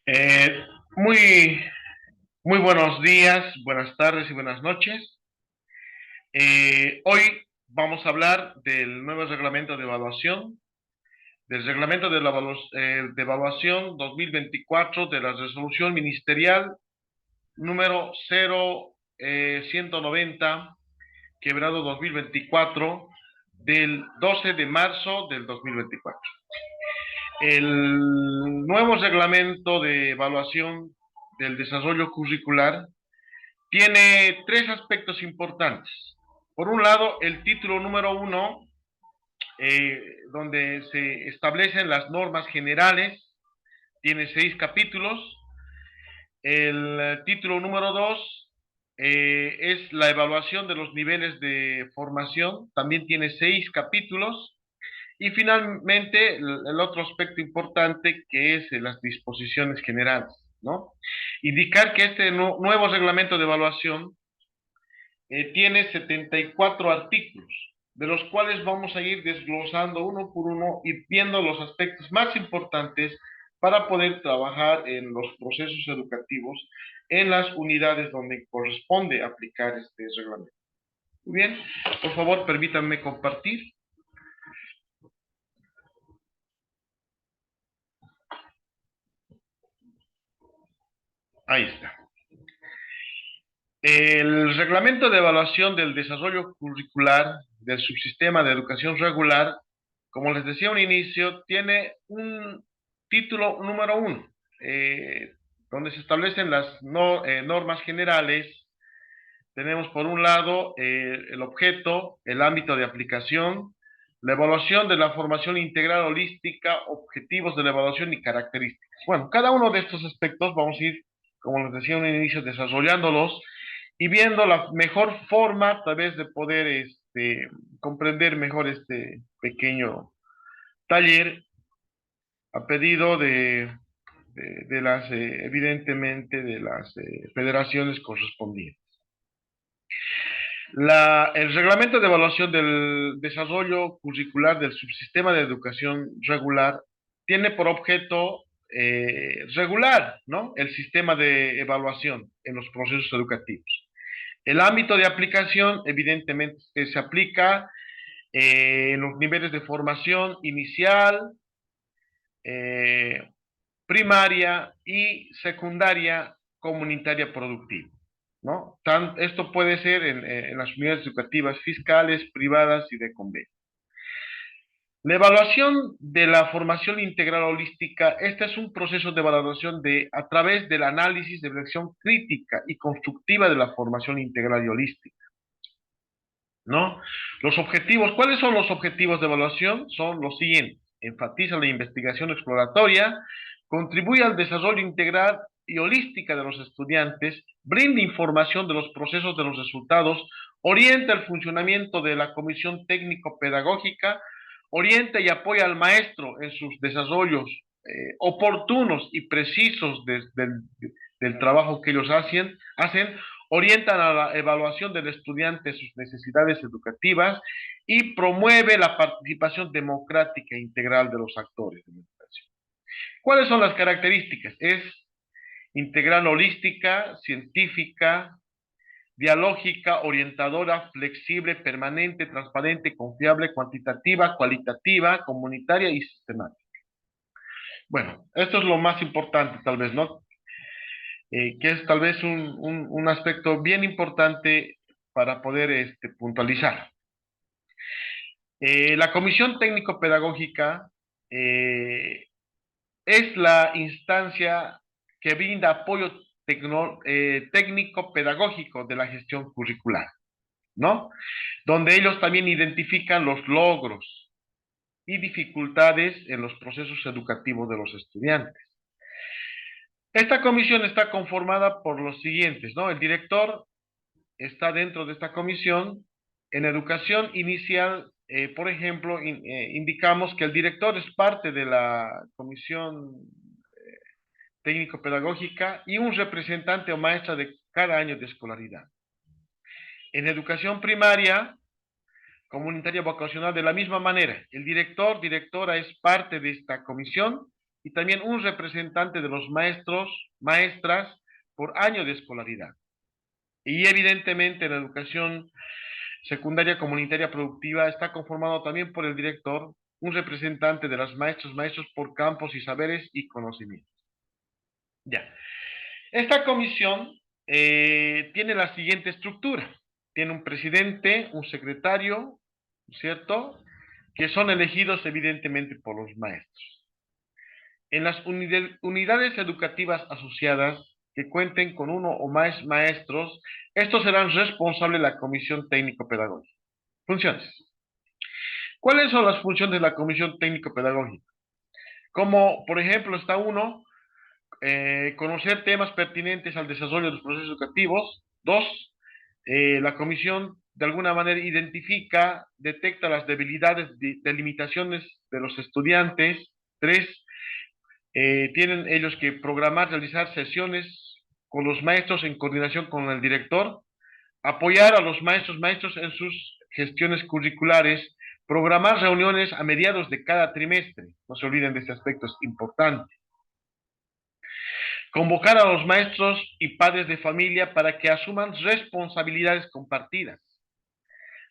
Eh, muy, muy buenos días, buenas tardes y buenas noches. Hoy vamos a hablar del nuevo reglamento de evaluación, del reglamento de evaluación 2024 de la resolución ministerial número 0190, quebrado 2024, del 12 de marzo del 2024. El nuevo reglamento de evaluación del desarrollo curricular tiene tres aspectos importantes. Por un lado, el título número uno, donde se establecen las normas generales, tiene 6 capítulos. El título número dos es la evaluación de los niveles de formación, también tiene 6 capítulos. Y finalmente, el otro aspecto importante que es las disposiciones generales, ¿no? Indicar que este nuevo reglamento de evaluación tiene 74 artículos, de los cuales vamos a ir desglosando uno por uno y viendo los aspectos más importantes para poder trabajar en los procesos educativos en las unidades donde corresponde aplicar este reglamento. Muy bien, por favor, permítanme compartir. Ahí está. El reglamento de evaluación del desarrollo curricular del subsistema de educación regular, como les decía a un inicio, tiene un título número uno, donde se establecen las normas generales. Tenemos por un lado el objeto, el ámbito de aplicación, la evaluación de la formación integral holística, objetivos de la evaluación y características. Bueno, cada uno de estos aspectos vamos a ir, como les decía en un inicio, desarrollándolos y viendo la mejor forma, tal vez, de poder comprender mejor este pequeño taller a pedido de las, evidentemente, de las federaciones correspondientes. El reglamento de evaluación del desarrollo curricular del subsistema de educación regular tiene por objeto regular, ¿no?, el sistema de evaluación en los procesos educativos. El ámbito de aplicación, evidentemente, se aplica en los niveles de formación inicial, eh, primaria y secundaria comunitaria productiva, ¿no? Esto puede ser en las unidades educativas fiscales, privadas y de convenio. La evaluación de la formación integral holística, este es un proceso de valoración a través del análisis de evaluación crítica y constructiva de la formación integral y holística, ¿no? Los objetivos, ¿cuáles son los objetivos de evaluación? Son los siguientes: enfatiza la investigación exploratoria, contribuye al desarrollo integral y holística de los estudiantes, brinda información de los procesos de los resultados, orienta el funcionamiento de la comisión técnico-pedagógica, orienta y apoya al maestro en sus desarrollos oportunos y precisos del trabajo que ellos hacen, orientan a la evaluación del estudiante, sus necesidades educativas, y promueve la participación democrática e integral de los actores de la educación. ¿Cuáles son las características? Es integral holística, científica, dialógica, orientadora, flexible, permanente, transparente, confiable, cuantitativa, cualitativa, comunitaria y sistemática. Bueno, esto es lo más importante, tal vez, ¿no? Que es tal vez un aspecto bien importante para poder puntualizar. La Comisión Técnico-Pedagógica eh, es la instancia que brinda apoyo técnico-pedagógico de la gestión curricular, ¿no? Donde ellos también identifican los logros y dificultades en los procesos educativos de los estudiantes. Esta comisión está conformada por los siguientes, ¿no? El director está dentro de esta comisión. En educación inicial, por ejemplo, indicamos que el director es parte de la comisión técnico-pedagógica y un representante o maestra de cada año de escolaridad. En educación primaria, comunitaria vocacional, de la misma manera, el director, directora es parte de esta comisión y también un representante de los maestros, maestras por año de escolaridad. Y evidentemente la educación secundaria comunitaria productiva está conformado también por el director, un representante de las maestros, maestros por campos y saberes y conocimientos. Ya. Esta comisión tiene la siguiente estructura. Tiene un presidente, un secretario, ¿cierto? Que son elegidos evidentemente por los maestros. En las unidades educativas asociadas que cuenten con uno o más maestros, estos serán responsables de la comisión técnico-pedagógica. Funciones. ¿Cuáles son las funciones de la comisión técnico-pedagógica? Como, por ejemplo, está uno, conocer temas pertinentes al desarrollo de los procesos educativos. Dos, la comisión de alguna manera identifica, detecta las debilidades de limitaciones de los estudiantes. Tres, tienen ellos que programar, realizar sesiones con los maestros en coordinación con el director, apoyar a los maestros en sus gestiones curriculares, programar reuniones a mediados de cada trimestre. No se olviden de este aspecto, es importante. Convocar a los maestros y padres de familia para que asuman responsabilidades compartidas.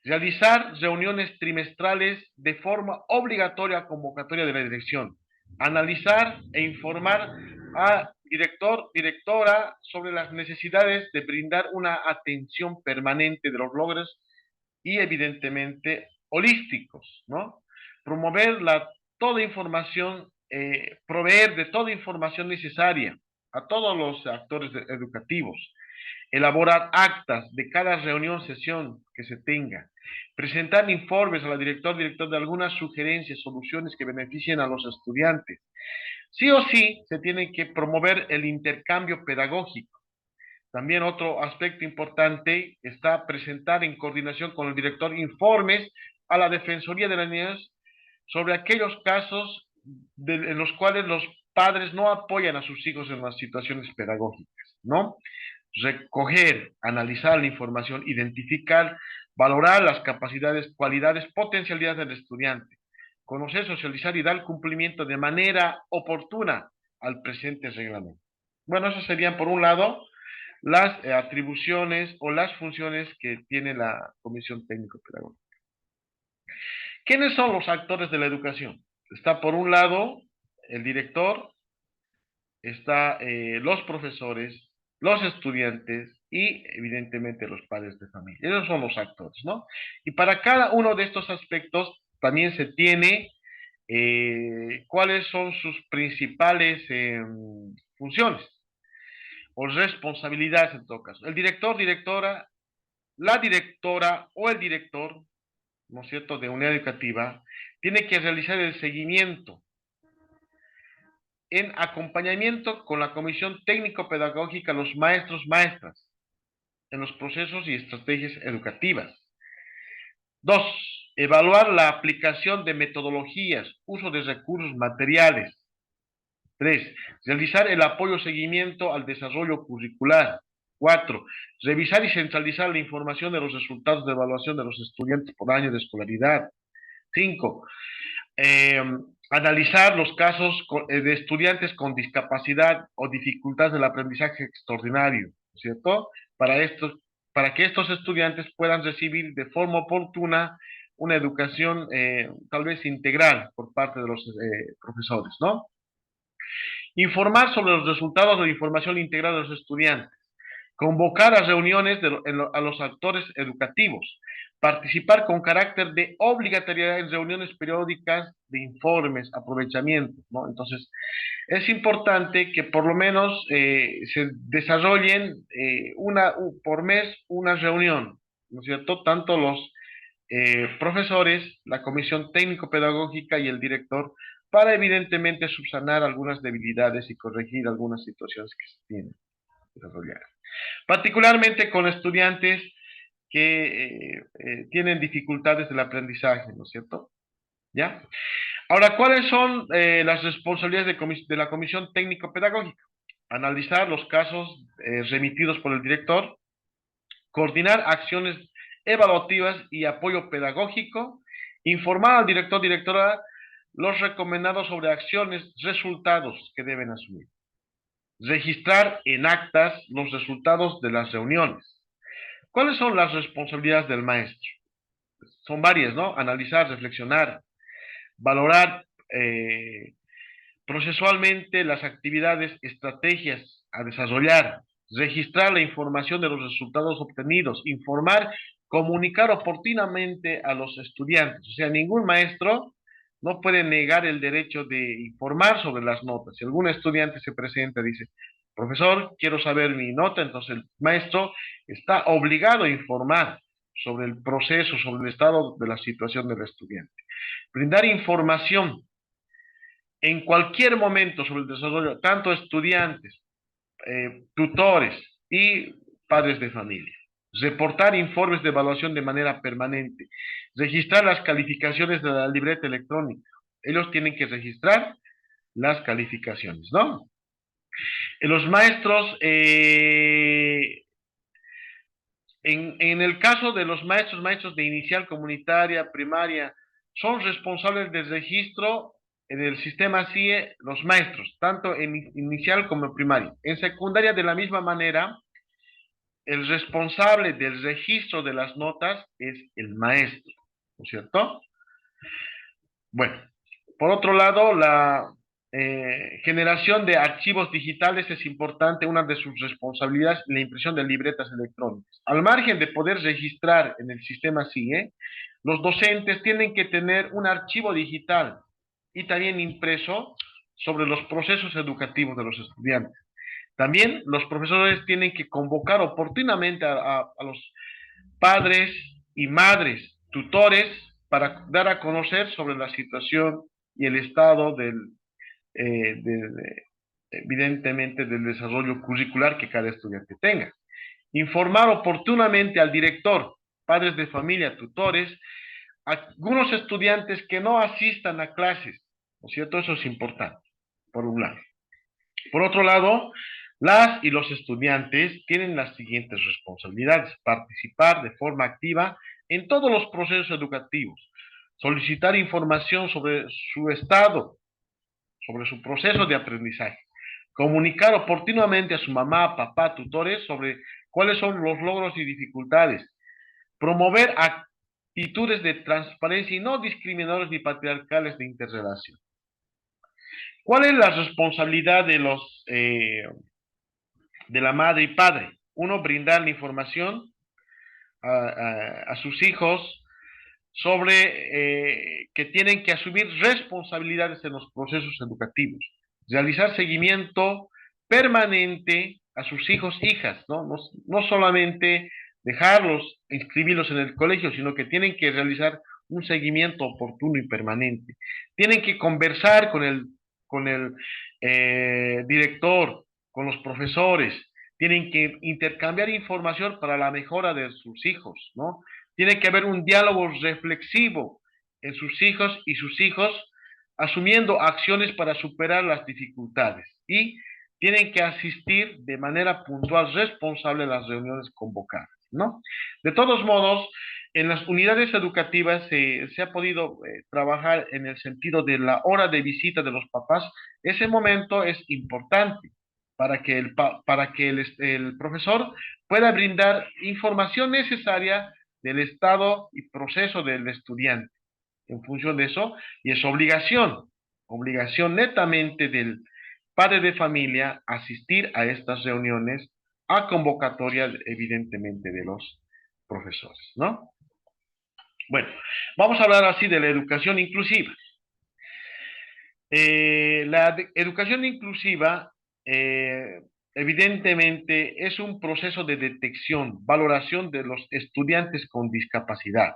Realizar reuniones trimestrales de forma obligatoria convocatoria de la dirección. Analizar e informar a director, directora sobre las necesidades de brindar una atención permanente de los logros y evidentemente holísticos, ¿no? Promover toda información, proveer de toda información necesaria a todos los actores educativos, elaborar actas de cada reunión, sesión que se tenga, presentar informes a la director de algunas sugerencias, soluciones que beneficien a los estudiantes. Sí o sí se tiene que promover el intercambio pedagógico. También otro aspecto importante está presentar en coordinación con el director informes a la Defensoría de la Niñez sobre aquellos casos en los cuales los padres no apoyan a sus hijos en las situaciones pedagógicas, ¿no? Recoger, analizar la información, identificar, valorar las capacidades, cualidades, potencialidades del estudiante, conocer, socializar y dar cumplimiento de manera oportuna al presente reglamento. Bueno, eso serían por un lado las atribuciones o las funciones que tiene la Comisión Técnico Pedagógica. ¿Quiénes son los actores de la educación? Está por un lado el director, está los profesores, los estudiantes y evidentemente los padres de familia. Esos son los actores, ¿no? Y para cada uno de estos aspectos también se tiene cuáles son sus principales funciones o responsabilidades en todo caso. El director, directora, la directora o el director, ¿no es cierto?, de unidad educativa, tiene que realizar el seguimiento en acompañamiento con la comisión técnico-pedagógica, los maestros, maestras, en los procesos y estrategias educativas. Dos, evaluar la aplicación de metodologías, uso de recursos materiales. Tres, realizar el apoyo seguimiento al desarrollo curricular. Cuatro, revisar y centralizar la información de los resultados de evaluación de los estudiantes por año de escolaridad. Cinco, eh, analizar los casos de estudiantes con discapacidad o dificultades del aprendizaje extraordinario, ¿cierto? Para que estos estudiantes puedan recibir de forma oportuna una educación tal vez integral por parte de los profesores, ¿no? Informar sobre los resultados de la información integral de los estudiantes. Convocar a reuniones a los actores educativos. Participar con carácter de obligatoriedad en reuniones periódicas de informes, aprovechamiento, ¿no? Entonces, es importante que por lo menos se desarrollen por mes una reunión, ¿no es cierto? Tanto los profesores, la comisión técnico-pedagógica y el director, para evidentemente subsanar algunas debilidades y corregir algunas situaciones que se tienen que desarrollar. Particularmente con estudiantes que tienen dificultades del aprendizaje, ¿no es cierto? ¿Ya? Ahora, ¿cuáles son las responsabilidades de la comisión técnico-pedagógica? Analizar los casos remitidos por el director, coordinar acciones evaluativas y apoyo pedagógico, informar al director, directora los recomendados sobre acciones, resultados que deben asumir. Registrar en actas los resultados de las reuniones. ¿Cuáles son las responsabilidades del maestro? Son varias, ¿no? Analizar, reflexionar, valorar procesualmente las actividades, estrategias a desarrollar, registrar la información de los resultados obtenidos, informar, comunicar oportunamente a los estudiantes. O sea, ningún maestro no puede negar el derecho de informar sobre las notas. Si algún estudiante se presenta y dice, profesor, quiero saber mi nota, entonces el maestro está obligado a informar sobre el proceso, sobre el estado de la situación del estudiante. Brindar información en cualquier momento sobre el desarrollo, tanto estudiantes, tutores y padres de familia. Reportar informes de evaluación de manera permanente. Registrar las calificaciones de la libreta electrónica. Ellos tienen que registrar las calificaciones, ¿no? Los maestros, en el caso de los maestros de inicial comunitaria, primaria, son responsables del registro en el sistema CIE, los maestros, tanto en inicial como en primaria. En secundaria, de la misma manera, el responsable del registro de las notas es el maestro, ¿no es cierto? Bueno, por otro lado, la generación de archivos digitales es importante, una de sus responsabilidades, la impresión de libretas electrónicas. Al margen de poder registrar en el sistema CIE, los docentes tienen que tener un archivo digital y también impreso sobre los procesos educativos de los estudiantes. También los profesores tienen que convocar oportunamente a los padres y madres, tutores, para dar a conocer sobre la situación y el estado evidentemente, del desarrollo curricular que cada estudiante tenga. Informar oportunamente al director, padres de familia, tutores, a algunos estudiantes que no asistan a clases, ¿no es cierto? Eso es importante, por un lado. Por otro lado, las y los estudiantes tienen las siguientes responsabilidades: participar de forma activa en todos los procesos educativos, solicitar información sobre su estado, sobre su proceso de aprendizaje, comunicar oportunamente a su mamá, papá, tutores sobre cuáles son los logros y dificultades, promover actitudes de transparencia y no discriminadoras ni patriarcales de interrelación. ¿Cuál es la responsabilidad de la madre y padre? Uno, brindar la información a sus hijos sobre que tienen que asumir responsabilidades en los procesos educativos, realizar seguimiento permanente a sus hijos, hijas, ¿no? No solamente dejarlos, inscribirlos en el colegio, sino que tienen que realizar un seguimiento oportuno y permanente. Tienen que conversar con el director, con los profesores, tienen que intercambiar información para la mejora de sus hijos, ¿no? Tiene que haber un diálogo reflexivo en sus hijos y sus hijos asumiendo acciones para superar las dificultades y tienen que asistir de manera puntual, responsable a las reuniones convocadas, ¿no? De todos modos, en las unidades educativas se ha podido trabajar en el sentido de la hora de visita de los papás. Ese momento es importante para que el profesor pueda brindar información necesaria del estado y proceso del estudiante. En función de eso, y es obligación netamente del padre de familia asistir a estas reuniones a convocatoria, evidentemente, de los profesores, ¿no? Bueno, vamos a hablar así de la educación inclusiva. Educación inclusiva, eh, evidentemente, es un proceso de detección, valoración de los estudiantes con discapacidad.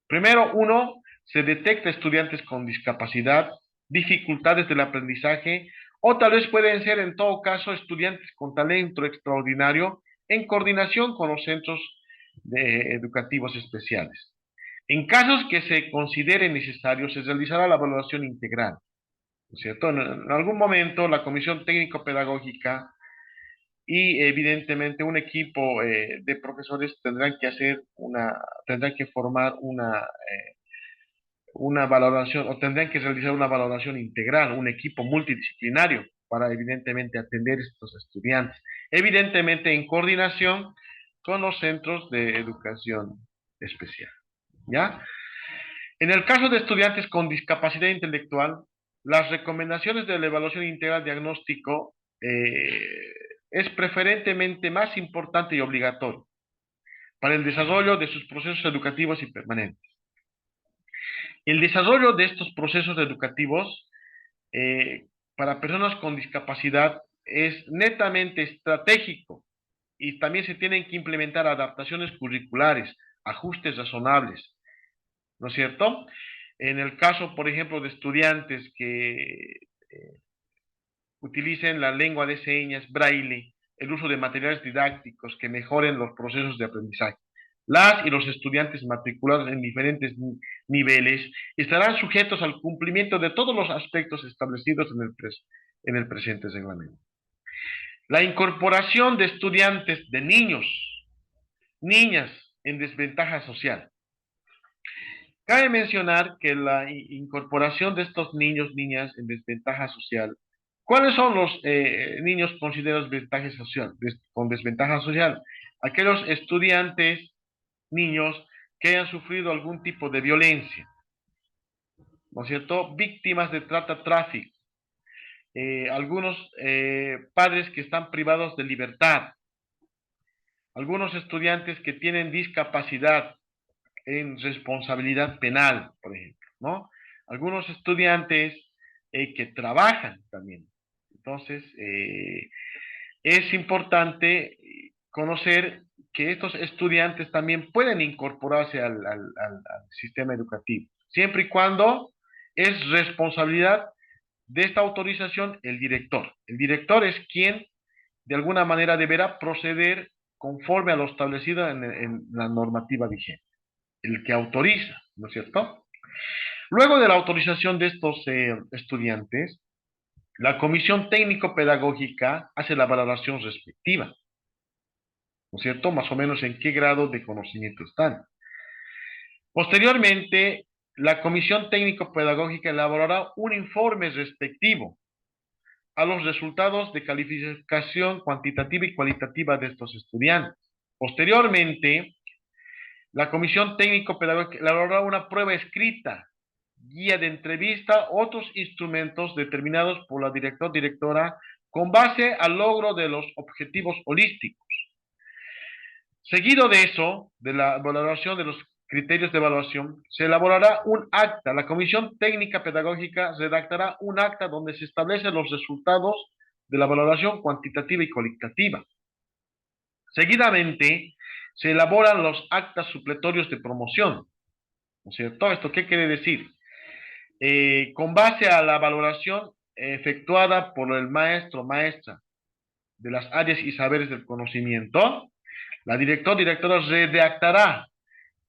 Primero, uno, se detecta estudiantes con discapacidad, dificultades del aprendizaje, o tal vez pueden ser, en todo caso, estudiantes con talento extraordinario en coordinación con los centros educativos especiales. En casos que se considere necesario, se realizará la evaluación integral, ¿no es cierto? En algún momento, la Comisión Técnico-Pedagógica y evidentemente un equipo de profesores tendrán que formar una valoración, o tendrían que realizar una valoración integral, un equipo multidisciplinario para evidentemente atender a estos estudiantes, evidentemente en coordinación con los centros de educación especial, ¿ya? En el caso de estudiantes con discapacidad intelectual, las recomendaciones de la evaluación integral diagnóstico es preferentemente más importante y obligatorio para el desarrollo de sus procesos educativos y permanentes. El desarrollo de estos procesos educativos eh, para personas con discapacidad es netamente estratégico y también se tienen que implementar adaptaciones curriculares, ajustes razonables, ¿no es cierto? En el caso, por ejemplo, de estudiantes que utilicen la lengua de señas, braille, el uso de materiales didácticos que mejoren los procesos de aprendizaje. Las y los estudiantes matriculados en diferentes niveles estarán sujetos al cumplimiento de todos los aspectos establecidos en el presente reglamento. La incorporación de estudiantes, de niños, niñas en desventaja social. Cabe mencionar que la incorporación de estos niños, niñas en desventaja social, ¿cuáles son los niños considerados con desventaja social? Aquellos estudiantes, niños que hayan sufrido algún tipo de violencia, ¿no es cierto? Víctimas de tráfico, algunos padres que están privados de libertad, algunos estudiantes que tienen discapacidad en responsabilidad penal, por ejemplo, ¿no? Algunos estudiantes que trabajan también. Entonces, es importante conocer que estos estudiantes también pueden incorporarse al sistema educativo, siempre y cuando es responsabilidad de esta autorización el director. El director es quien de alguna manera deberá proceder conforme a lo establecido en la normativa vigente, el que autoriza, ¿no es cierto? Luego de la autorización de estos estudiantes, la comisión técnico-pedagógica hace la valoración respectiva, ¿no es cierto? Más o menos en qué grado de conocimiento están. Posteriormente, la comisión técnico-pedagógica elaborará un informe respectivo a los resultados de calificación cuantitativa y cualitativa de estos estudiantes. Posteriormente, la comisión técnico-pedagógica elaborará una prueba escrita, guía de entrevista, otros instrumentos determinados por la directora con base al logro de los objetivos holísticos. Seguido de eso, de la valoración de los criterios de evaluación, se elaborará un acta. La Comisión Técnica Pedagógica redactará un acta donde se establecen los resultados de la valoración cuantitativa y cualitativa. Seguidamente, se elaboran los actas supletorios de promoción, ¿no es cierto? ¿Esto qué quiere decir? Con base a la valoración efectuada por el maestro o maestra de las áreas y saberes del conocimiento, la directora redactará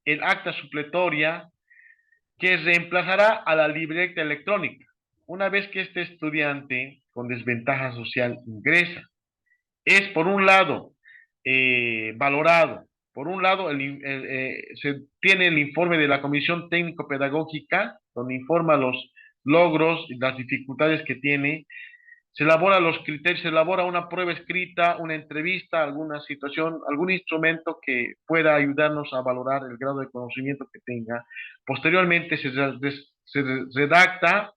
el acta supletoria que reemplazará a la libreta electrónica. Una vez que este estudiante con desventaja social ingresa, es por un lado valorado, por un lado se tiene el informe de la Comisión Técnico-Pedagógica, donde informa los logros y las dificultades que tiene, se elabora los criterios, se elabora una prueba escrita, una entrevista, alguna situación, algún instrumento que pueda ayudarnos a valorar el grado de conocimiento que tenga. Posteriormente se redacta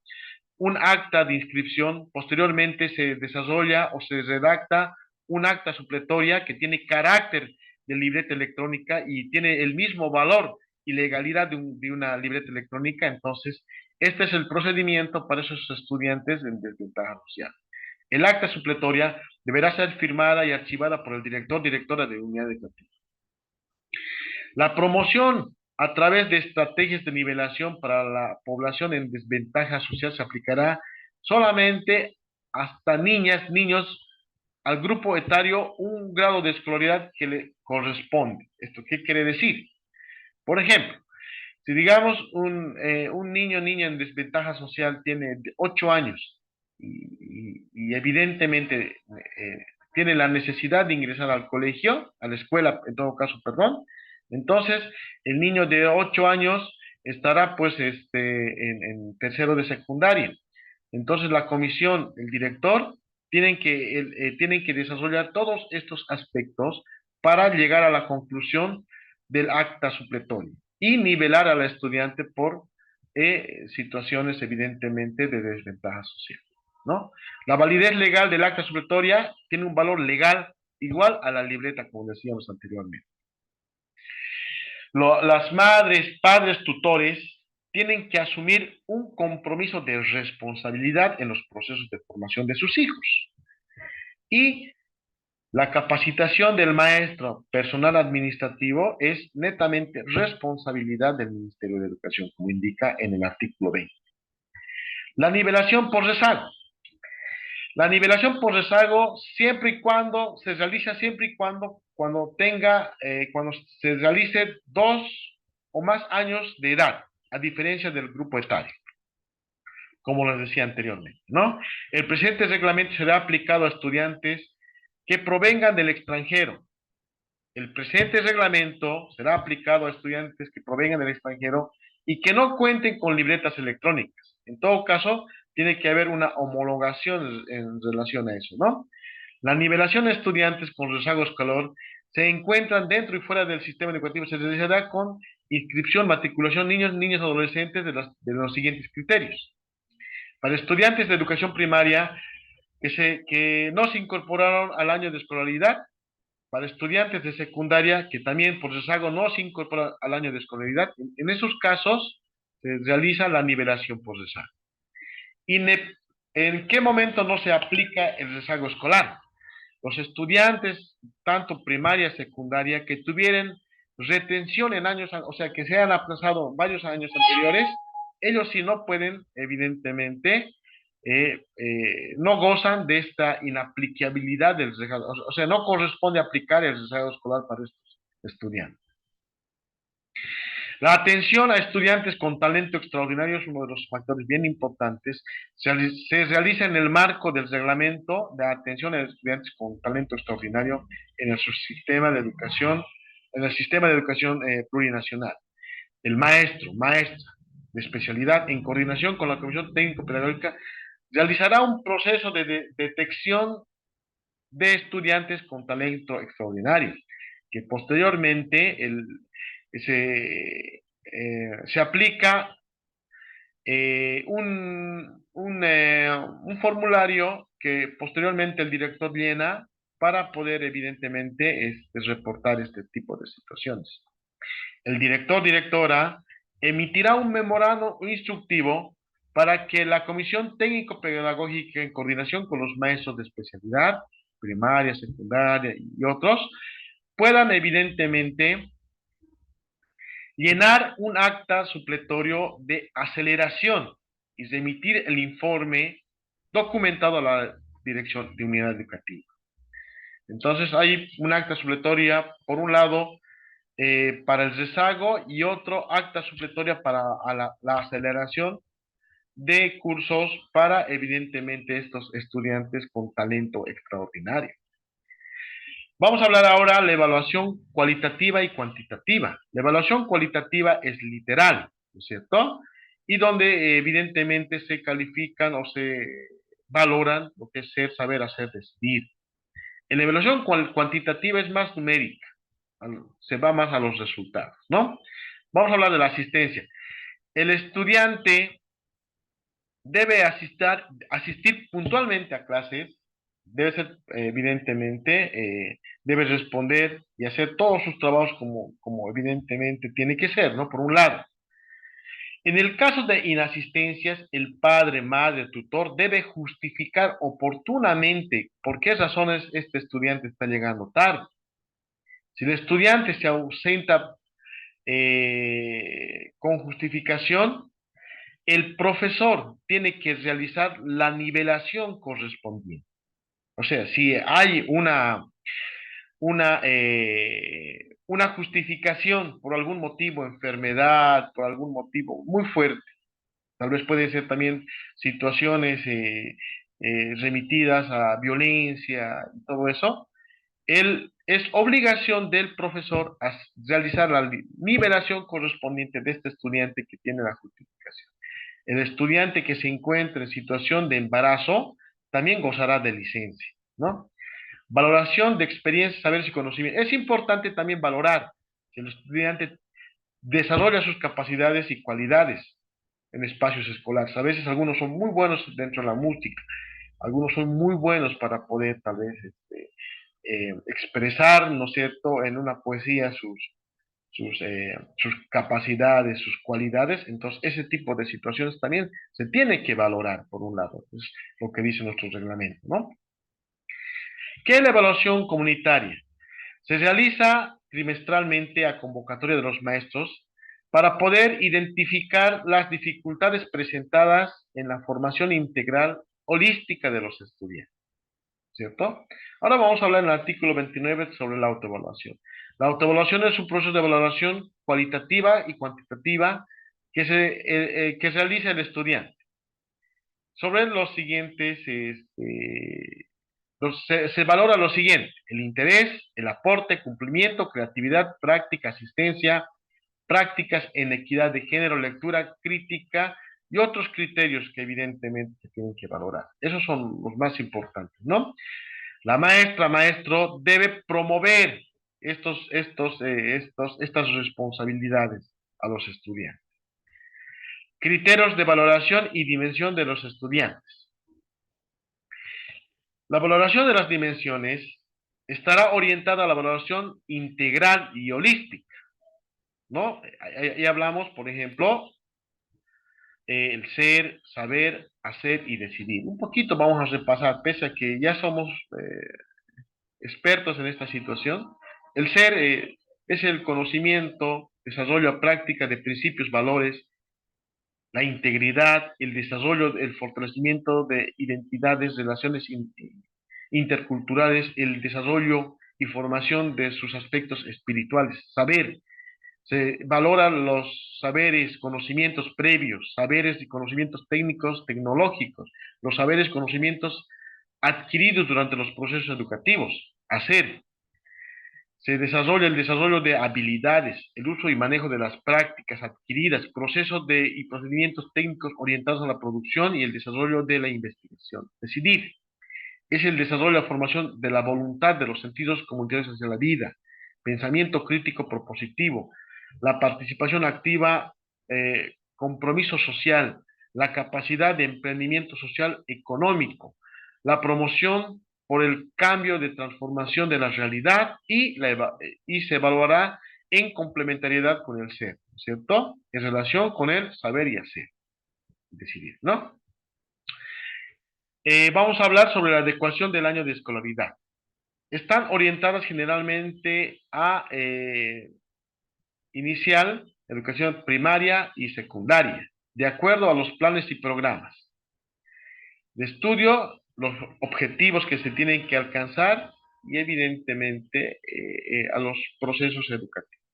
un acta de inscripción, posteriormente se desarrolla o se redacta un acta supletoria que tiene carácter de libreta electrónica y tiene el mismo valor y legalidad de una libreta electrónica. Entonces, este es el procedimiento para esos estudiantes en desventaja social. El acta supletoria deberá ser firmada y archivada por el directora de unidad educativa. La promoción a través de estrategias de nivelación para la población en desventaja social se aplicará solamente hasta niñas, niños, al grupo etario un grado de escolaridad que le corresponde. ¿Esto qué quiere decir? Por ejemplo, si digamos un niño o niña en desventaja social tiene 8 años y evidentemente tiene la necesidad de ingresar al colegio, a la escuela, en todo caso, perdón, entonces el niño de 8 años estará pues en tercero de secundaria. Entonces la comisión, el director, tienen que desarrollar todos estos aspectos para llegar a la conclusión del acta supletoria y nivelar al estudiante por situaciones evidentemente de desventaja social, ¿no? La validez legal del acta supletoria tiene un valor legal igual a la libreta, como decíamos anteriormente. Las madres, padres, tutores tienen que asumir un compromiso de responsabilidad en los procesos de formación de sus hijos. Y la capacitación del maestro personal administrativo es netamente responsabilidad del Ministerio de Educación, como indica en el artículo 20. La nivelación por rezago. La nivelación por rezago siempre y cuando se realiza, siempre y cuando se realice 2 o más años de edad, a diferencia del grupo etario, como les decía anteriormente, ¿no? El presente reglamento será aplicado a estudiantes que provengan del extranjero. El presente reglamento será aplicado a estudiantes que provengan del extranjero y que no cuenten con libretas electrónicas. En todo caso, tiene que haber una homologación en relación a eso, ¿no? La nivelación de estudiantes con rezago escolar se encuentran dentro y fuera del sistema educativo. Se realizará con inscripción, matriculación, niños, adolescentes de los siguientes criterios. Para estudiantes de educación primaria que no se incorporaron al año de escolaridad, para estudiantes de secundaria que también por rezago no se incorporan al año de escolaridad, en esos casos se realiza la nivelación por rezago. ¿Y en qué momento no se aplica el rezago escolar? Los estudiantes, tanto primaria, secundaria, que tuvieran retención en años, o sea, que se han aplazado varios años anteriores, ellos sí no pueden, evidentemente, no gozan de esta inaplicabilidad del rezago, o sea, no corresponde aplicar el rezago escolar para estos estudiantes. La atención a estudiantes con talento extraordinario es uno de los factores bien importantes. Se realiza en el marco del reglamento de atención a estudiantes con talento extraordinario en el subsistema de educación, en el sistema de educación plurinacional. El maestra de especialidad, en coordinación con la Comisión Técnico-Pedagógica, realizará un proceso de detección de estudiantes con talento extraordinario, que posteriormente se aplica un formulario que posteriormente el director llena para poder evidentemente reportar este tipo de situaciones. El directora emitirá un memorando instructivo para que la Comisión Técnico-Pedagógica, en coordinación con los maestros de especialidad, primaria, secundaria y otros, puedan evidentemente llenar un acta supletorio de aceleración y remitir el informe documentado a la Dirección de Unidad Educativa. Entonces hay un acta supletoria, por un lado, para el rezago y otro acta supletoria para la aceleración de cursos para, evidentemente, estos estudiantes con talento extraordinario. Vamos a hablar ahora de la evaluación cualitativa y cuantitativa. La evaluación cualitativa es literal, ¿no es cierto? Y donde evidentemente se califican o se valoran lo que es ser, saber, hacer, decidir. En la evaluación cuantitativa es más numérica, se va más a los resultados, ¿no? Vamos a hablar de la asistencia. El estudiante debe asistir puntualmente a clases, debe ser, evidentemente, debe responder y hacer todos sus trabajos como evidentemente tiene que ser, ¿no? Por un lado. En el caso de inasistencias, el padre, madre, tutor debe justificar oportunamente por qué razones este estudiante está llegando tarde. Si el estudiante se ausenta con justificación, el profesor tiene que realizar la nivelación correspondiente. O sea, si hay una justificación por algún motivo, enfermedad, por algún motivo muy fuerte, tal vez puede ser también situaciones remitidas a violencia y todo eso, es obligación del profesor realizar la nivelación correspondiente de este estudiante que tiene la justificación. El estudiante que se encuentre en situación de embarazo también gozará de licencia, ¿no? Valoración de experiencias, saberes y conocimientos. Es importante también valorar si el estudiante desarrolla sus capacidades y cualidades en espacios escolares. A veces algunos son muy buenos dentro de la música, algunos son muy buenos para poder tal vez expresar, ¿no es cierto?, en una poesía sus capacidades, sus cualidades. Entonces, ese tipo de situaciones también se tiene que valorar, por un lado, es lo que dice nuestro reglamento, ¿no? ¿Qué es la evaluación comunitaria? Se realiza trimestralmente a convocatoria de los maestros para poder identificar las dificultades presentadas en la formación integral holística de los estudiantes, ¿cierto? Ahora vamos a hablar en el artículo 29 sobre la autoevaluación. La autoevaluación es un proceso de valoración cualitativa y cuantitativa que realiza el estudiante sobre los siguientes, se valora lo siguiente: el interés, el aporte, cumplimiento, creatividad, práctica, asistencia, prácticas en equidad de género, lectura crítica y otros criterios que evidentemente se tienen que valorar. Esos son los más importantes, ¿no? La maestra, maestro, debe promover estas responsabilidades a los estudiantes. Criterios de valoración y dimensión de los estudiantes. La valoración de las dimensiones estará orientada a la valoración integral y holística, ¿no? Ahí hablamos, por ejemplo, el ser, saber, hacer y decidir. Un poquito vamos a repasar, pese a que ya somos expertos en esta situación. El ser es el conocimiento, desarrollo a práctica de principios, valores, la integridad, el desarrollo, el fortalecimiento de identidades, relaciones interculturales, el desarrollo y formación de sus aspectos espirituales. Saber, se valoran los saberes, conocimientos previos, saberes y conocimientos técnicos, tecnológicos, los saberes, conocimientos adquiridos durante los procesos educativos. Hacer, se desarrolla el desarrollo de habilidades, el uso y manejo de las prácticas adquiridas, procesos y procedimientos técnicos orientados a la producción y el desarrollo de la investigación. Decidir es el desarrollo y la formación de la voluntad de los sentidos comunitarios hacia la vida, pensamiento crítico propositivo, la participación activa, compromiso social, la capacidad de emprendimiento social económico, la promoción por el cambio de transformación de la realidad y se evaluará en complementariedad con el ser, ¿cierto? En relación con el saber y hacer, decidir, ¿no? Vamos a hablar sobre la adecuación del año de escolaridad. Están orientadas generalmente a inicial, educación primaria y secundaria, de acuerdo a los planes y programas de estudio, los objetivos que se tienen que alcanzar y evidentemente a los procesos educativos.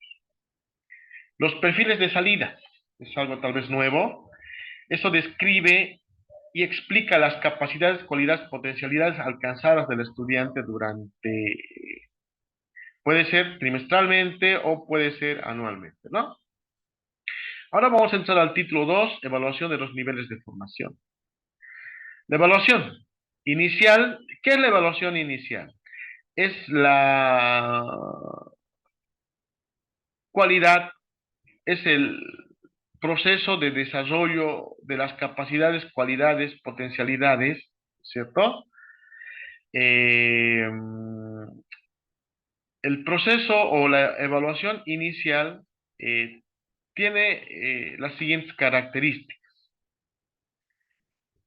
Los perfiles de salida, es algo tal vez nuevo. Eso describe y explica las capacidades, cualidades, potencialidades alcanzadas del estudiante durante, puede ser trimestralmente o puede ser anualmente, ¿no? Ahora vamos a entrar al título 2, evaluación de los niveles de formación. La evaluación inicial, ¿qué es la evaluación inicial? Es la cualidad, es el proceso de desarrollo de las capacidades, cualidades, potencialidades, ¿cierto? Eh, el proceso o la evaluación inicial eh, tiene las siguientes características.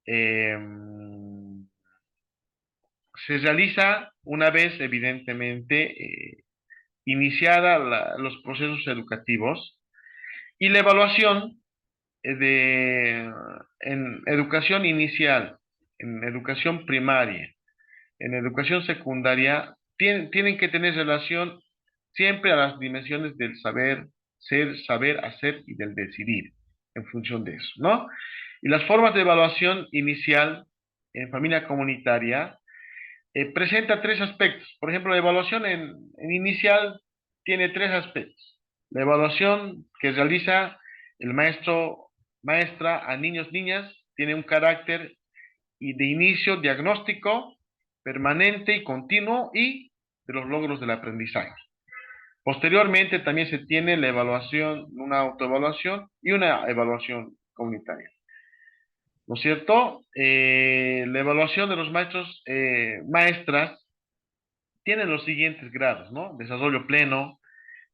Eh, Se realiza una vez, evidentemente, iniciada los procesos educativos y la evaluación en educación inicial, en educación primaria, en educación secundaria, tienen que tener relación siempre a las dimensiones del saber, ser, saber, hacer y del decidir, en función de eso, ¿no? Y las formas de evaluación inicial en familia comunitaria presenta tres aspectos. Por ejemplo, la evaluación en inicial tiene tres aspectos. La evaluación que realiza el maestro, maestra a niños, niñas, tiene un carácter y de inicio diagnóstico permanente y continuo y de los logros del aprendizaje. Posteriormente también se tiene la evaluación, una autoevaluación y una evaluación comunitaria. ¿No es cierto? La evaluación de los maestros, maestras, tiene los siguientes grados, ¿no? Desarrollo pleno,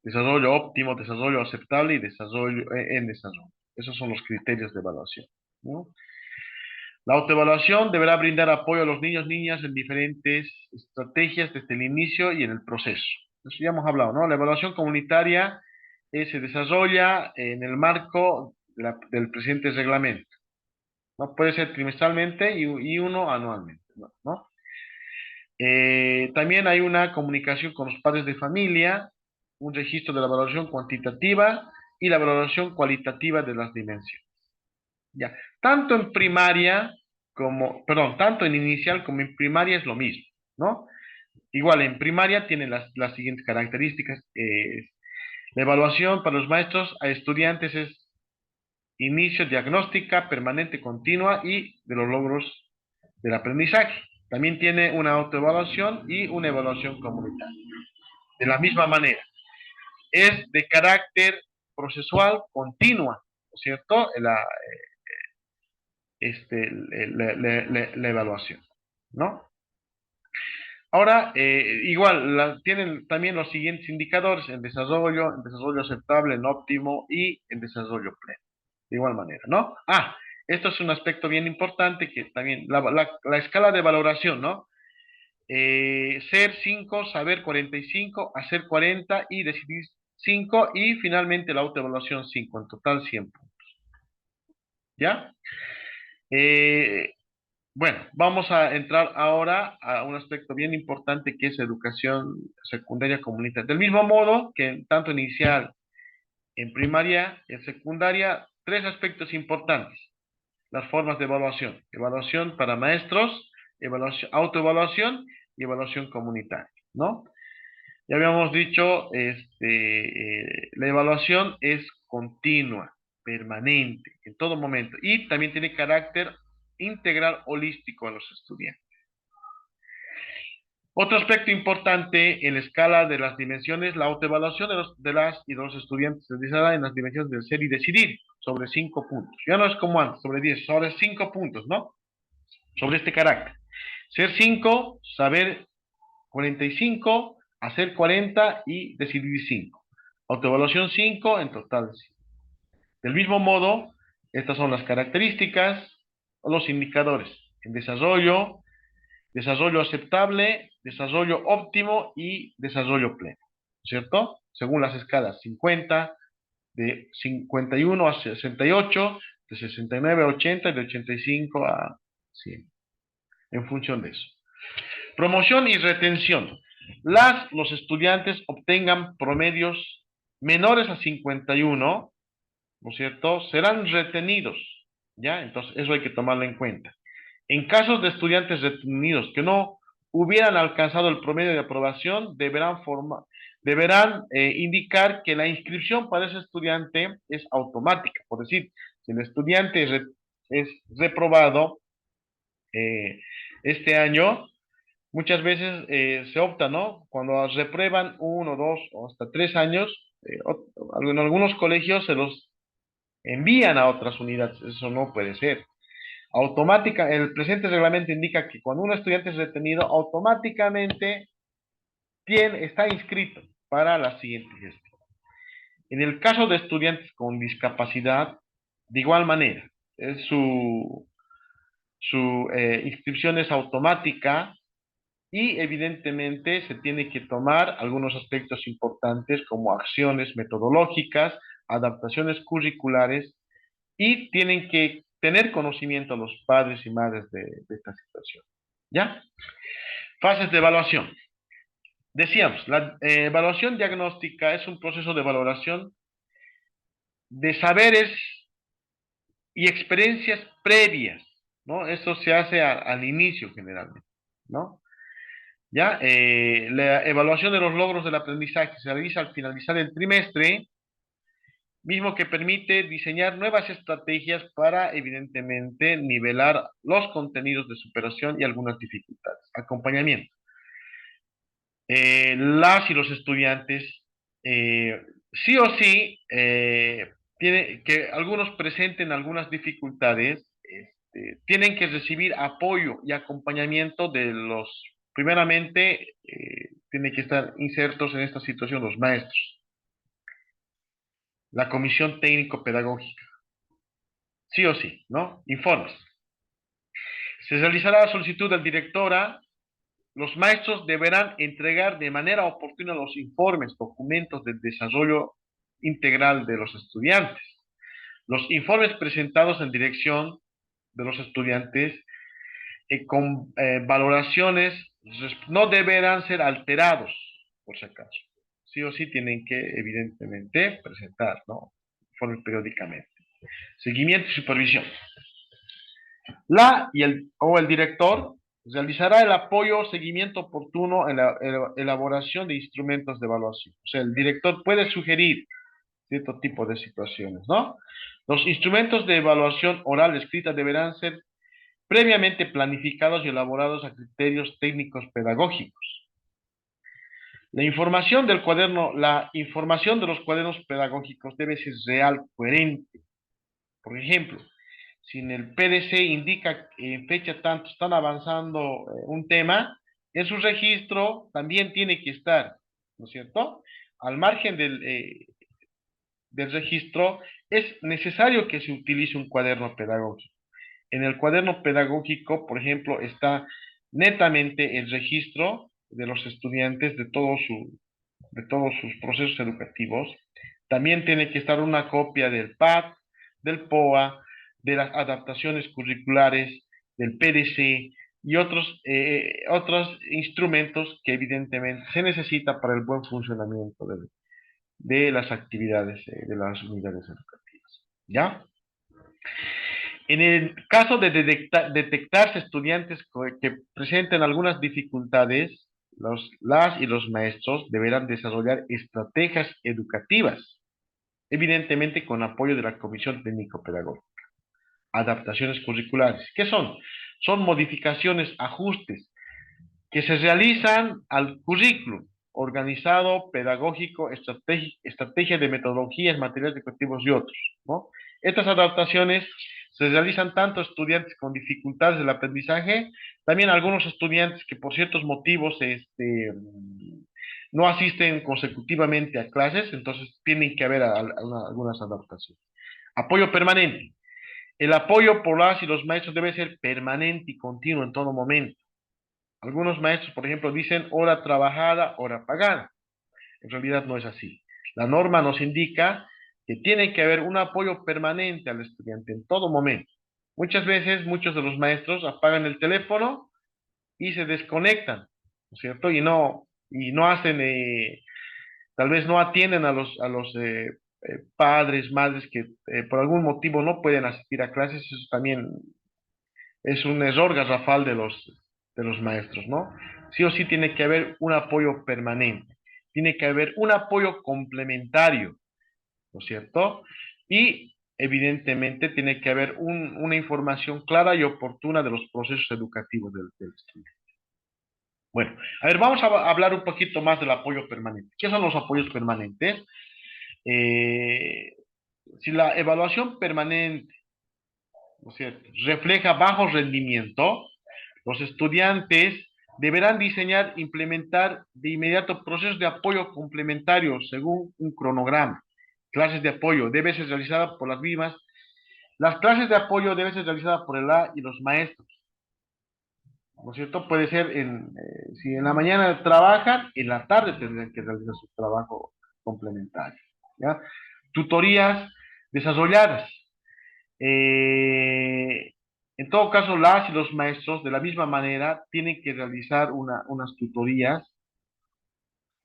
desarrollo óptimo, desarrollo aceptable y desarrollo en desarrollo. Esos son los criterios de evaluación, ¿no? La autoevaluación deberá brindar apoyo a los niños, niñas en diferentes estrategias desde el inicio y en el proceso. Eso ya hemos hablado, ¿no? La evaluación comunitaria se desarrolla en el marco del presente reglamento. ¿No? Puede ser trimestralmente y uno anualmente, ¿no? También hay una comunicación con los padres de familia, un registro de la valoración cuantitativa y la valoración cualitativa de las dimensiones. Ya, tanto en primaria como, perdón, tanto en inicial como en primaria es lo mismo, ¿no? Igual, en primaria tiene las siguientes características. La evaluación para los maestros a estudiantes es inicio, diagnóstica, permanente, continua y de los logros del aprendizaje. También tiene una autoevaluación y una evaluación comunitaria. De la misma manera, es de carácter procesual continua, ¿no es cierto? La evaluación, ¿no? Ahora, igual, tienen también los siguientes indicadores en desarrollo aceptable, en óptimo y en desarrollo pleno. De igual manera, ¿no? Ah, esto es un aspecto bien importante que también, la escala de valoración, ¿no? Ser 5, saber 45, hacer 40 y decidir 5 y finalmente la autoevaluación 5, en total 100 puntos. ¿Ya? Eh, bueno, vamos a entrar ahora a un aspecto bien importante que es educación secundaria comunitaria. Del mismo modo que tanto inicial, en primaria, en secundaria, tres aspectos importantes. Las formas de evaluación. Evaluación para maestros, evaluación, autoevaluación y evaluación comunitaria, ¿no? Ya habíamos dicho, la evaluación es continua, permanente, en todo momento, y también tiene carácter integral holístico a los estudiantes. Otro aspecto importante en la escala de las dimensiones, la autoevaluación de las y de los estudiantes se realizará en las dimensiones del ser y decidir, sobre 5 puntos. Ya no es como antes, sobre 10, sobre 5 puntos, ¿no? Sobre este carácter. Ser 5, saber 45, hacer 40 y decidir 5. Autoevaluación 5, en total 5. Del mismo modo, estas son las características o los indicadores en desarrollo, desarrollo aceptable, desarrollo óptimo y desarrollo pleno, ¿cierto? Según las escalas 50, de 51 a 68, de 69 a 80 y de 85 a 100, en función de eso. Promoción y retención. Los estudiantes obtengan promedios menores a 51, ¿no es cierto? Serán retenidos, ¿ya? Entonces, eso hay que tomarlo en cuenta. En casos de estudiantes retenidos que no hubieran alcanzado el promedio de aprobación, deberán indicar que la inscripción para ese estudiante es automática. Por decir, si el estudiante es reprobado eh, este año, muchas veces se opta, ¿no? Cuando reprueban 1, 2 o hasta 3 años, en algunos colegios se los envían a otras unidades. Eso no puede ser. El presente reglamento indica que cuando un estudiante es retenido, automáticamente está inscrito para la siguiente gestión. En el caso de estudiantes con discapacidad, de igual manera, su inscripción es automática y evidentemente se tiene que tomar algunos aspectos importantes como acciones metodológicas, adaptaciones curriculares y tienen que tener conocimiento los padres y madres de esta situación. ¿Ya? Fases de evaluación. Decíamos, la evaluación diagnóstica es un proceso de valoración de saberes y experiencias previas, ¿no? Esto se hace al inicio generalmente, ¿no? ¿Ya? La evaluación de los logros del aprendizaje se realiza al finalizar el trimestre, mismo que permite diseñar nuevas estrategias para, evidentemente, nivelar los contenidos de superación y algunas dificultades. Acompañamiento. Las y los estudiantes, sí o sí, tiene, que algunos presenten algunas dificultades, tienen que recibir apoyo y acompañamiento de los, primeramente, tienen que estar insertos en esta situación los maestros, la comisión técnico-pedagógica, sí o sí, ¿no? Informes. Se realizará la solicitud del directora. Los maestros deberán entregar de manera oportuna los informes, documentos de desarrollo integral de los estudiantes. Los informes presentados en dirección de los estudiantes con valoraciones no deberán ser alterados, por si acaso. Sí o sí tienen que, evidentemente, presentar, ¿no? Informes periódicamente. Seguimiento y supervisión. La y el, o el director realizará el apoyo o seguimiento oportuno en la elaboración de instrumentos de evaluación. O sea, el director puede sugerir cierto tipo de situaciones, ¿no? Los instrumentos de evaluación oral escrita deberán ser previamente planificados y elaborados a criterios técnicos pedagógicos. La información de los cuadernos pedagógicos debe ser real, coherente. Por ejemplo, si en el PDC indica que en fecha tanto están avanzando un tema, en su registro también tiene que estar, ¿no es cierto? Al margen del registro, es necesario que se utilice un cuaderno pedagógico. En el cuaderno pedagógico, por ejemplo, está netamente el registro de los estudiantes de todos sus procesos educativos. También tiene que estar una copia del PAD, del POA, de las adaptaciones curriculares, del PDC y otros instrumentos que evidentemente se necesita para el buen funcionamiento de las actividades de las unidades educativas. ¿Ya? En el caso de detectarse estudiantes que presenten algunas dificultades, las y los maestros deberán desarrollar estrategias educativas, evidentemente con apoyo de la Comisión Técnico-Pedagógica. Adaptaciones curriculares. ¿Qué son? Son modificaciones, ajustes que se realizan al currículum organizado, pedagógico, estrategia de metodologías, materiales educativos y otros, ¿no? Estas adaptaciones se realizan tanto a estudiantes con dificultades del aprendizaje, también a algunos estudiantes que por ciertos motivos no asisten consecutivamente a clases, entonces tienen que haber algunas adaptaciones. Apoyo permanente. El apoyo por las y los maestros debe ser permanente y continuo en todo momento. Algunos maestros, por ejemplo, dicen hora trabajada, hora pagada. En realidad no es así. La norma nos indica que tiene que haber un apoyo permanente al estudiante en todo momento. Muchas veces, muchos de los maestros apagan el teléfono y se desconectan, ¿no es cierto? Y no hacen, tal vez no atienden a los padres, madres que por algún motivo no pueden asistir a clases. Eso también es un error garrafal de los maestros, ¿no? Sí o sí tiene que haber un apoyo permanente, tiene que haber un apoyo complementario, ¿no es cierto? Y evidentemente tiene que haber una información clara y oportuna de los procesos educativos del estudiante. Bueno, a ver, vamos a hablar un poquito más del apoyo permanente. ¿Qué son los apoyos permanentes? Eh, si la evaluación permanente, ¿no es cierto?, refleja bajo rendimiento, los estudiantes deberán diseñar e implementar de inmediato procesos de apoyo complementarios según un cronograma. Clases de apoyo deben ser realizadas por las mismas. Las clases de apoyo deben ser realizadas por el A y los maestros. ¿No es cierto? Puede ser si en la mañana trabajan, en la tarde tendrán que realizar su trabajo complementario. ¿Ya? Tutorías desarrolladas. Eh, en todo caso, las y los maestros, de la misma manera, tienen que realizar unas tutorías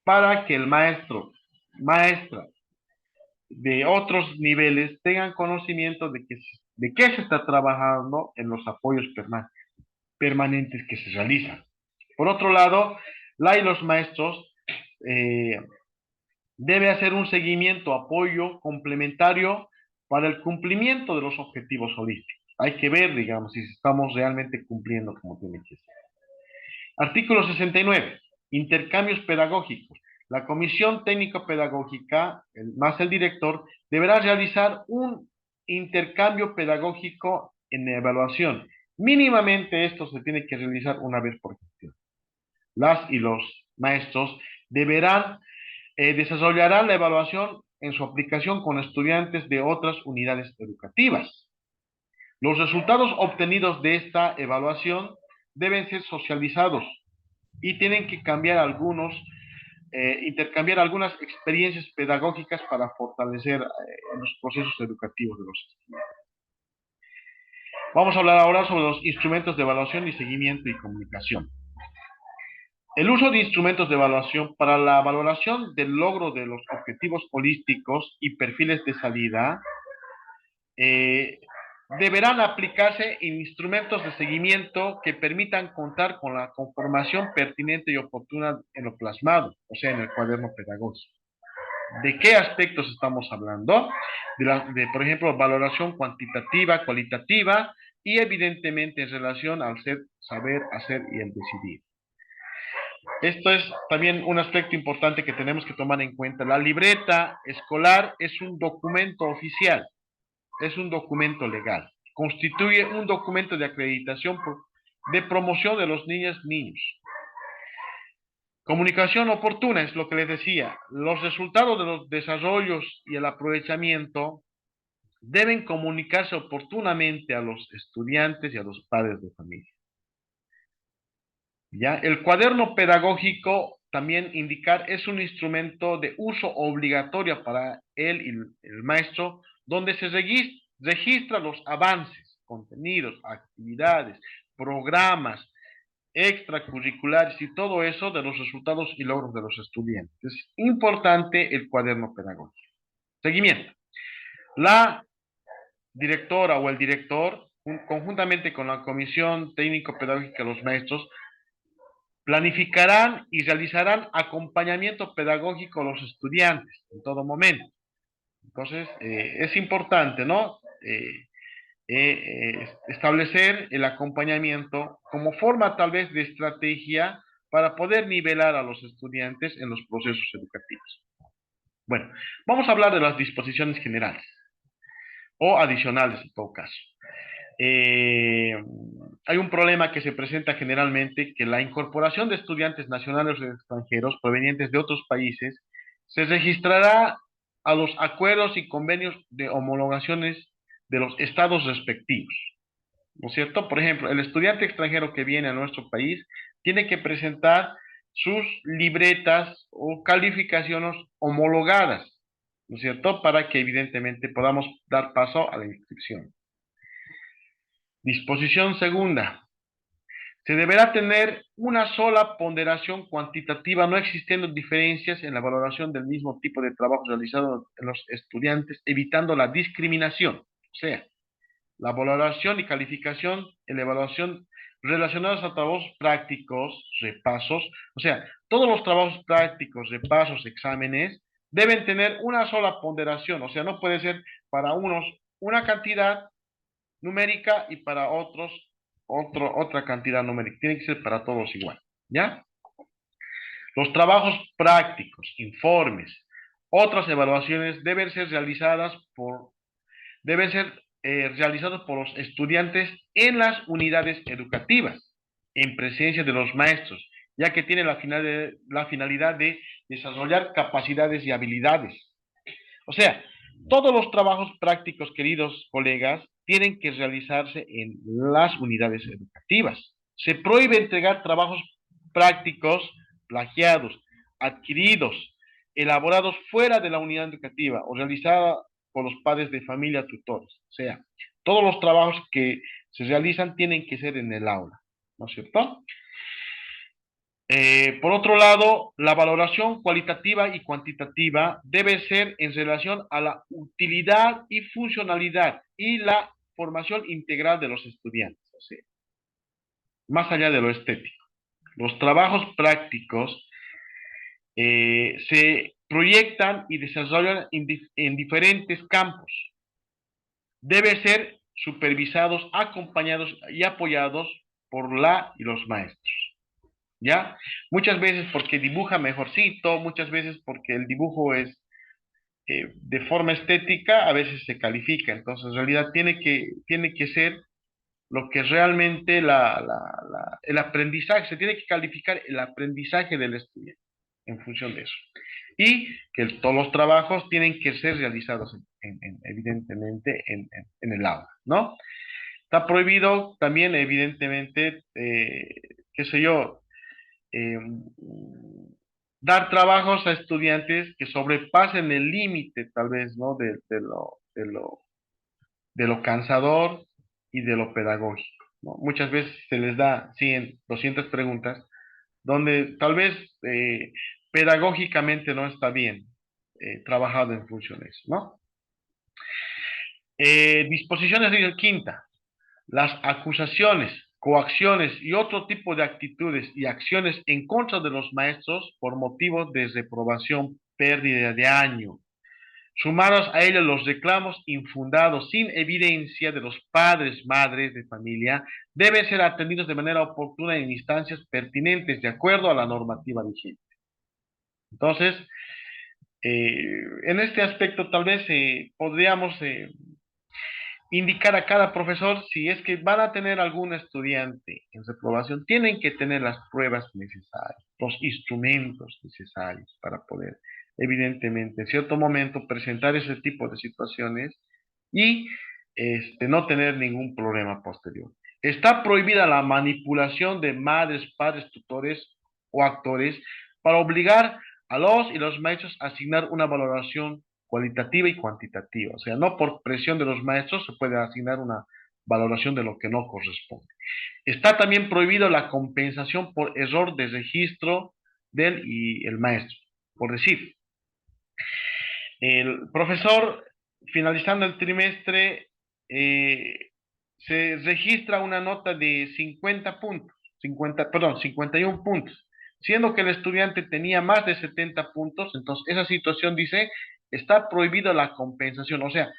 para que el maestro, maestra de otros niveles tengan conocimiento de qué se está trabajando en los apoyos permanentes que se realizan. Por otro lado, La y los maestros eh, debe hacer un seguimiento, apoyo complementario para el cumplimiento de los objetivos holísticos. Hay que ver, digamos, si estamos realmente cumpliendo como tiene que ser. Artículo 69. Intercambios pedagógicos. La comisión técnico-pedagógica, más el director, deberá realizar un intercambio pedagógico en evaluación. Mínimamente esto se tiene que realizar una vez por gestión. Las y los maestros deberán desarrollarán la evaluación en su aplicación con estudiantes de otras unidades educativas. Los resultados obtenidos de esta evaluación deben ser socializados y tienen que intercambiar algunas experiencias pedagógicas para fortalecer los procesos educativos de los estudiantes. Vamos a hablar ahora sobre los instrumentos de evaluación y seguimiento y comunicación. El uso de instrumentos de evaluación para la valoración del logro de los objetivos holísticos y perfiles de salida deberán aplicarse en instrumentos de seguimiento que permitan contar con la conformación pertinente y oportuna en lo plasmado, o sea, en el cuaderno pedagógico. ¿De qué aspectos estamos hablando? Por ejemplo, valoración cuantitativa, cualitativa y evidentemente en relación al ser, saber, hacer y el decidir. Esto es también un aspecto importante que tenemos que tomar en cuenta. La libreta escolar es un documento oficial, es un documento legal. Constituye un documento de acreditación de promoción de los niños. Comunicación oportuna es lo que les decía. Los resultados de los desarrollos y el aprovechamiento deben comunicarse oportunamente a los estudiantes y a los padres de familia. ¿Ya? El cuaderno pedagógico, también indicar, es un instrumento de uso obligatorio para él y el maestro, donde se registra los avances, contenidos, actividades, programas extracurriculares y todo eso de los resultados y logros de los estudiantes. Es importante el cuaderno pedagógico. Seguimiento. La directora o el director, conjuntamente con la comisión técnico-pedagógica de los maestros, planificarán y realizarán acompañamiento pedagógico a los estudiantes en todo momento. Entonces, es importante, ¿no? Establecer el acompañamiento como forma tal vez de estrategia para poder nivelar a los estudiantes en los procesos educativos. Bueno, vamos a hablar de las disposiciones generales o adicionales en todo caso. Hay un problema que se presenta generalmente, que la incorporación de estudiantes nacionales o extranjeros provenientes de otros países se registrará a los acuerdos y convenios de homologaciones de los estados respectivos, ¿no es cierto? Por ejemplo, el estudiante extranjero que viene a nuestro país tiene que presentar sus libretas o calificaciones homologadas, ¿no es cierto? Para que evidentemente podamos dar paso a la inscripción. Disposición segunda. Se deberá tener una sola ponderación cuantitativa, no existiendo diferencias en la valoración del mismo tipo de trabajo realizado en los estudiantes, evitando la discriminación. O sea, la valoración y calificación en la evaluación relacionados a trabajos prácticos, repasos, o sea, todos los trabajos prácticos, repasos, exámenes, deben tener una sola ponderación, o sea, no puede ser para unos una cantidad numérica y para otros otra cantidad numérica. Tiene que ser para todos igual, ¿ya? Los trabajos prácticos, informes, otras evaluaciones deben ser realizados por los estudiantes en las unidades educativas, en presencia de los maestros, ya que tiene la finalidad de desarrollar capacidades y habilidades. O sea, todos los trabajos prácticos, queridos colegas, tienen que realizarse en las unidades educativas. Se prohíbe entregar trabajos prácticos plagiados, adquiridos, elaborados fuera de la unidad educativa o realizados por los padres de familia tutores. O sea, todos los trabajos que se realizan tienen que ser en el aula, ¿no es cierto? Por otro lado, la valoración cualitativa y cuantitativa debe ser en relación a la utilidad y funcionalidad y la formación integral de los estudiantes, o sea, más allá de lo estético. los trabajos prácticos se proyectan y desarrollan en diferentes campos. Debe ser supervisados, acompañados y apoyados por la y los maestros. ¿Ya? Muchas veces porque dibuja mejorcito, muchas veces porque el dibujo es de forma estética, a veces se califica. Entonces, en realidad tiene que ser lo que realmente el aprendizaje, se tiene que calificar el aprendizaje del estudiante en función de eso. Y que todos los trabajos tienen que ser realizados evidentemente en el aula, ¿no? Está prohibido también, evidentemente, qué sé yo, eh, dar trabajos a estudiantes que sobrepasen el límite, tal vez, ¿no? De lo cansador y de lo pedagógico, ¿no? Muchas veces se les da 100, 200 preguntas donde tal vez pedagógicamente no está bien trabajado en funciones, ¿no? Disposiciones de quinta. Las acusaciones, coacciones y otro tipo de actitudes y acciones en contra de los maestros por motivos de reprobación, pérdida de año, sumados a ello los reclamos infundados sin evidencia de los padres, madres de familia, deben ser atendidos de manera oportuna en instancias pertinentes de acuerdo a la normativa vigente. Entonces, en este aspecto tal vez podríamos indicar a cada profesor si es que van a tener algún estudiante en reprobación, tienen que tener las pruebas necesarias, los instrumentos necesarios para poder, evidentemente, en cierto momento presentar ese tipo de situaciones y no tener ningún problema posterior. Está prohibida la manipulación de madres, padres, tutores o actores para obligar a los y los maestros a asignar una valoración cualitativa y cuantitativa. O sea, no por presión de los maestros se puede asignar una valoración de lo que no corresponde. Está también prohibido la compensación por error de registro del y el maestro. Por decir, el profesor, finalizando el trimestre, se registra una nota de 50 puntos, 50, perdón, 51 puntos, siendo que el estudiante tenía más de 70 puntos, entonces esa situación dice, está prohibido la compensación, o sea,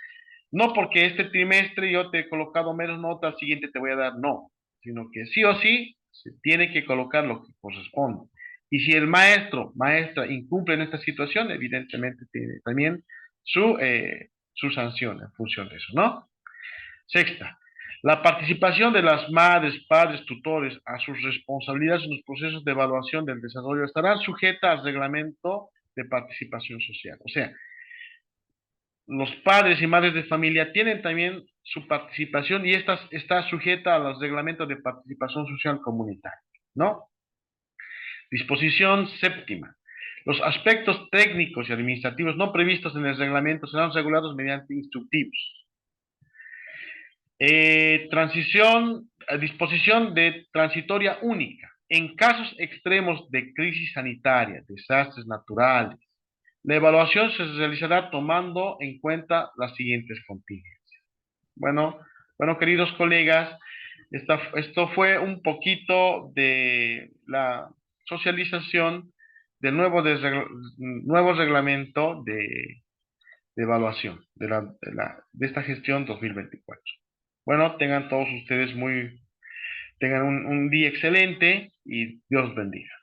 no porque este trimestre yo te he colocado menos nota, al siguiente te voy a dar, no, sino que sí o sí se tiene que colocar lo que corresponde. Y si el maestro, maestra incumple en esta situación, evidentemente tiene también su sanción en función de eso, ¿no? Sexta, la participación de las madres, padres, tutores a sus responsabilidades en los procesos de evaluación del desarrollo estarán sujetas al reglamento de participación social. O sea, los padres y madres de familia tienen también su participación y esta está sujeta a los reglamentos de participación social comunitaria, ¿no? Disposición séptima. Los aspectos técnicos y administrativos no previstos en el reglamento serán regulados mediante instructivos. Disposición de transitoria única. En casos extremos de crisis sanitaria, desastres naturales, la evaluación se realizará tomando en cuenta las siguientes contingencias. Bueno, bueno, queridos colegas, esto fue un poquito de la socialización del nuevo reglamento de evaluación de esta gestión 2024. Bueno, tengan todos ustedes tengan un día excelente y Dios bendiga.